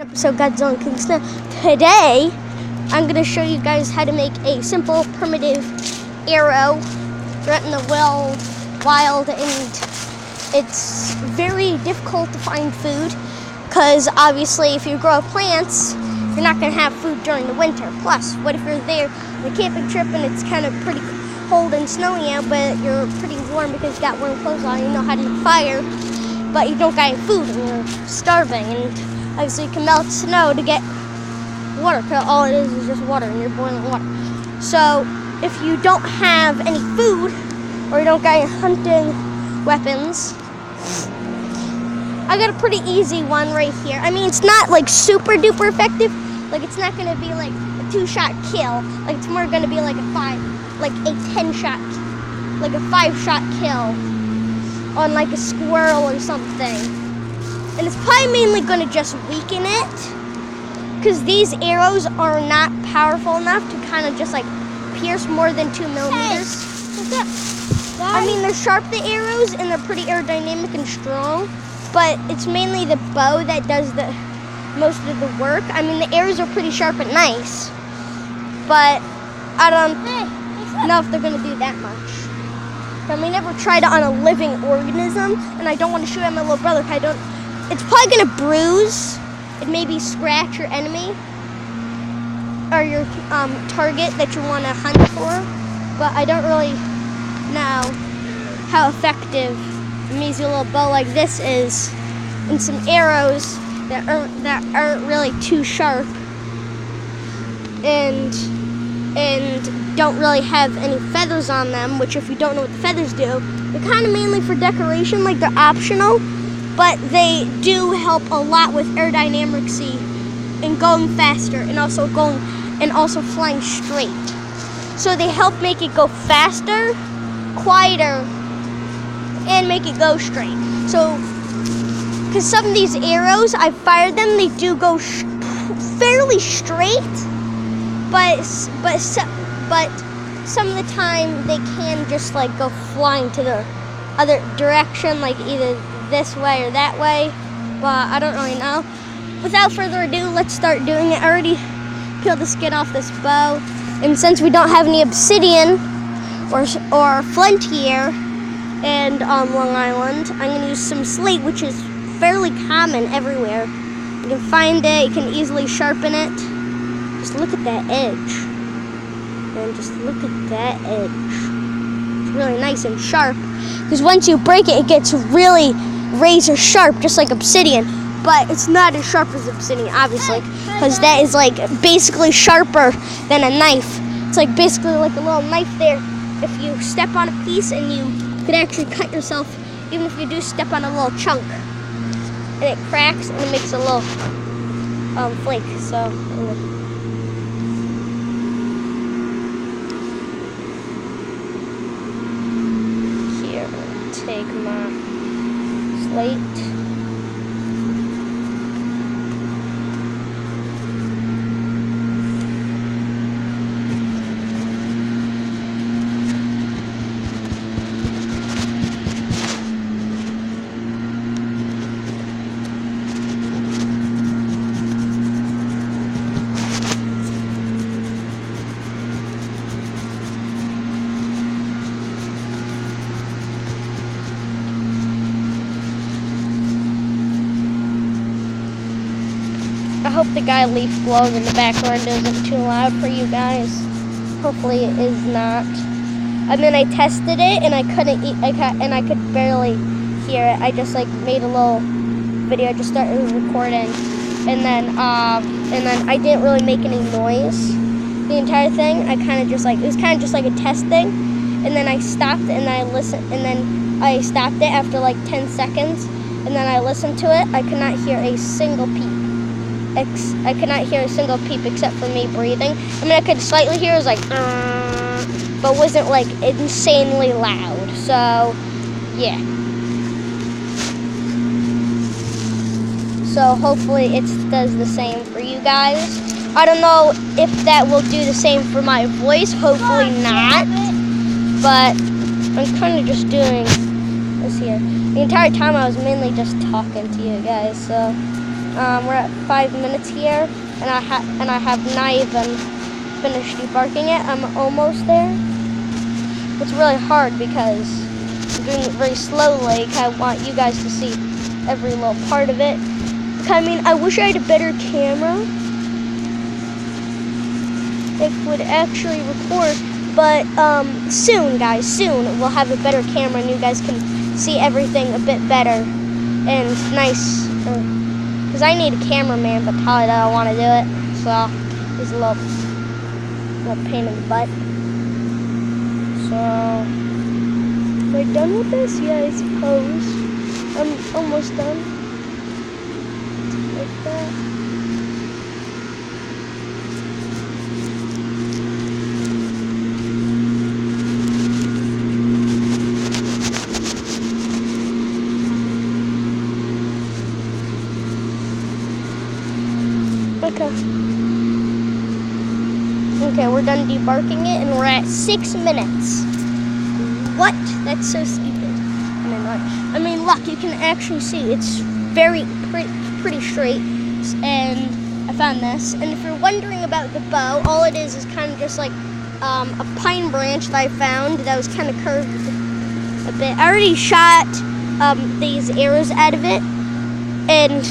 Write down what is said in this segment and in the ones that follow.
Episode Godzilla King Snow. Today, I'm going to show you guys how to make a simple primitive arrow right in the wild, and it's very difficult to find food because obviously if you grow plants, you're not going to have food during the winter. Plus, what if you're there on a camping trip and it's kind of pretty cold and snowy out, but you're pretty warm because you got warm clothes on, you know how to make fire, but you don't got any food and you're starving, and obviously you can melt snow to get water, because all it is just water and you're boiling water. So if you don't have any food or you don't got any hunting weapons, I got a pretty easy one right here. I mean, it's not like super duper effective. Like, it's not gonna be like a 2-shot kill. Like, it's more gonna be like a 10-shot, like a 5-shot kill on like a squirrel or something. And it's probably mainly gonna just weaken it, because these arrows are not powerful enough to kind of just like pierce more than 2 millimeters. Hey, what's up? I mean, they're sharp, the arrows, and they're pretty aerodynamic and strong, but it's mainly the bow that does the most of the work. I mean, the arrows are pretty sharp and nice, but I don't know if they're gonna do that much. I mean, never tried it on a living organism, and I don't want to shoot at my little brother. It's probably gonna bruise and maybe scratch your enemy or your target that you want to hunt for, but I don't really know how effective a measly little bow like this is, and some arrows that aren't really too sharp and don't really have any feathers on them, which, if you don't know what the feathers do, they're kind of mainly for decoration, like they're optional, but they do help a lot with aerodynamics and going faster, and also flying straight. So they help make it go faster, quieter, and make it go straight. So, because some of these arrows, I fired them, they do go fairly straight, but some of the time they can just like go flying to the other direction, like either this way or that way, but I don't really know. Without further ado, let's start doing it. I already peeled the skin off this bow, and since we don't have any obsidian or flint here and Long Island, I'm going to use some slate, which is fairly common everywhere. You can find it, you can easily sharpen it. Just look at that edge, and just look at that edge. It's really nice and sharp, because once you break it, it gets really razor sharp, just like obsidian, but it's not as sharp as obsidian, obviously, because that is like basically sharper than a knife. It's like basically like a little knife there. If you step on a piece, and you could actually cut yourself, even if you do step on a little chunk, and it cracks and it makes a little flake. So here, take my slate. I hope the guy leaf blows in the background isn't too loud for you guys. Hopefully it is not. And then I tested it, and I could barely hear it. I just like made a little video. I just started recording, and then I didn't really make any noise the entire thing. I kind of just like, it was kind of just like a test thing, and then I stopped and I listened, and then I stopped it after like 10 seconds, and then I listened to it. I could not hear a single peep. I could not hear a single peep except for me breathing. I mean, I could slightly hear, it was like, but wasn't like insanely loud. So, yeah. So hopefully it does the same for you guys. I don't know if that will do the same for my voice. Hopefully not. But I'm kind of just doing this here. The entire time I was mainly just talking to you guys. So We're at 5 minutes here, and I have not even finished debarking it. I'm almost there. It's really hard because I'm doing it very slowly. I want you guys to see every little part of it. I mean, I wish I had a better camera. It would actually record, but soon, guys, soon we'll have a better camera and you guys can see everything a bit better and nice. Because I need a cameraman, but Tyler doesn't want to do it, so he's a little pain in the butt. So, am I done with this? Yeah, I suppose. I'm almost done. Like that. Okay, we're done debarking it, and we're at 6 minutes. What? That's so stupid. I mean, look, you can actually see it's pretty straight, and I found this. And if you're wondering about the bow, all it is kind of just like a pine branch that I found that was kind of curved a bit. I already shot these arrows out of it, and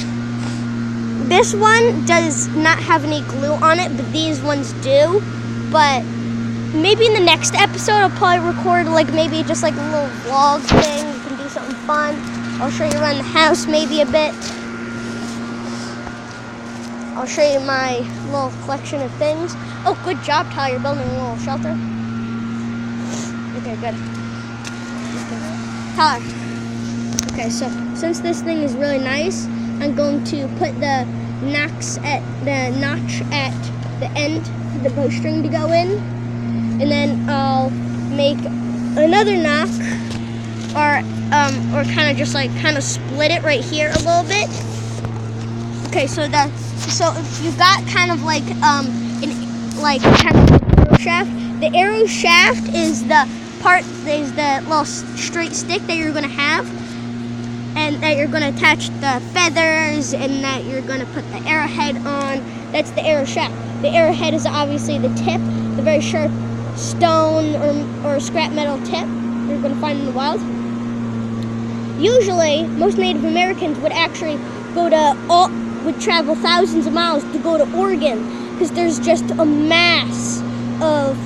this one does not have any glue on it, but these ones do. But maybe in the next episode, I'll probably record like maybe just like a little vlog thing. We can do something fun. I'll show you around the house maybe a bit. I'll show you my little collection of things. Oh, good job, Tyler. You're building a little shelter. Okay, good. Okay. Tyler. Okay, so since this thing is really nice, I'm going to put the notch at the end for the bowstring to go in, and then I'll make another knock, or kind of just like split it right here a little bit. Okay, so if you got kind of like arrow shaft, the arrow shaft is the little straight stick that you're gonna have, and that you're going to attach the feathers, and that you're going to put the arrowhead on. That's the arrow shaft. The arrowhead is obviously the tip, the very sharp stone or scrap metal tip you're going to find in the wild. Usually, most Native Americans would actually would travel thousands of miles to go to Oregon, because there's just a mass of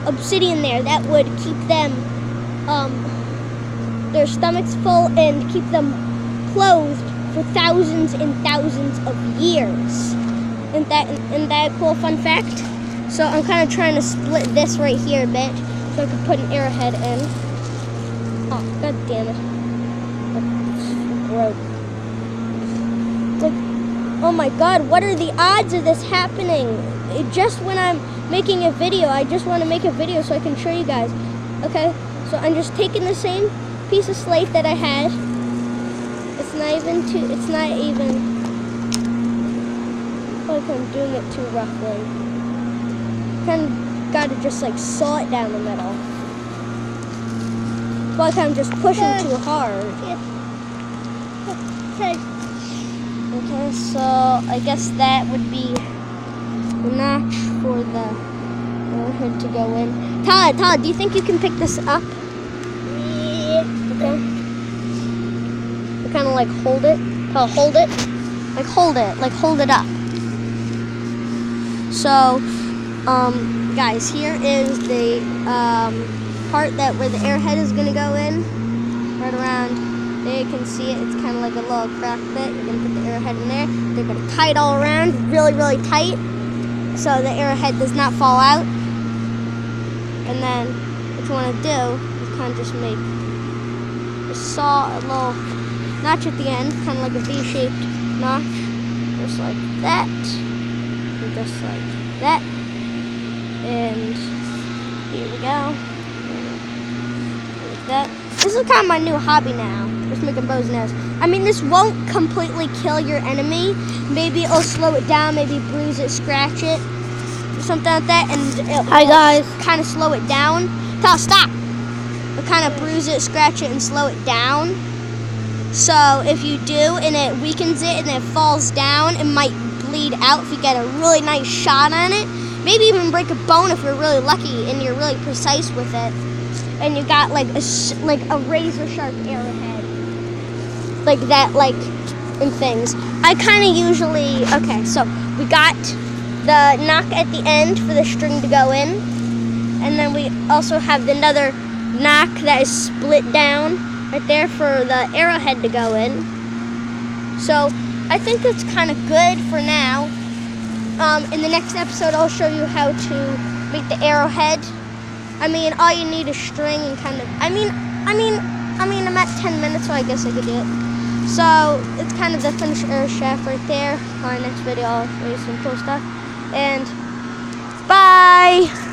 obsidian there that would keep them their stomachs full and keep them clothed for thousands and thousands of years. Isn't that a cool fun fact? So I'm kind of trying to split this right here a bit so I can put an arrowhead in. Oh, god damn it. Broke. It's like, oh my god, what are the odds of this happening? Just when I'm making a video, I just want to make a video so I can show you guys. Okay, so I'm just taking the same piece of slate that I had. It's not even like I'm doing it too roughly. Kind of gotta just like saw it down the middle. It's like I'm just pushing too hard. Okay, so I guess that would be the notch for the arrowhead to go in. Todd, do you think you can pick this up? Okay. You kind of like hold it. Hold it. Like hold it up. So, guys, here is the part where the arrowhead is gonna go in. Right around there, you can see it. It's kind of like a little crack bit. You're gonna put the arrowhead in there. They're gonna tie it all around, really, really tight, so the arrowhead does not fall out. And then what you want to do is kind of just saw a little notch at the end, kind of like a V-shaped notch, just like that, and just like that, and here we go, like that. This is kind of my new hobby now, just making bows and arrows. I mean, this won't completely kill your enemy. Maybe it'll slow it down, maybe bruise it, scratch it, or something like that, and it'll kind of slow it down. Stop! It'll kind of bruise it, scratch it, and slow it down. So if you do and it weakens it and it falls down, it might bleed out if you get a really nice shot on it. Maybe even break a bone if you're really lucky and you're really precise with it. And you got like a razor sharp arrowhead. Like that, like in things. I kind of usually, okay, so we got the knock at the end for the string to go in. And then we also have another knock that is split down right there for the arrowhead to go in. So I think that's kind of good for now. In the next episode, I'll show you how to make the arrowhead. I mean, all you need is string and kind of, I mean, I'm at 10 minutes, so I guess I could do it. So it's kind of the finished arrow shaft right there. On our next video, I'll show you some cool stuff. And bye!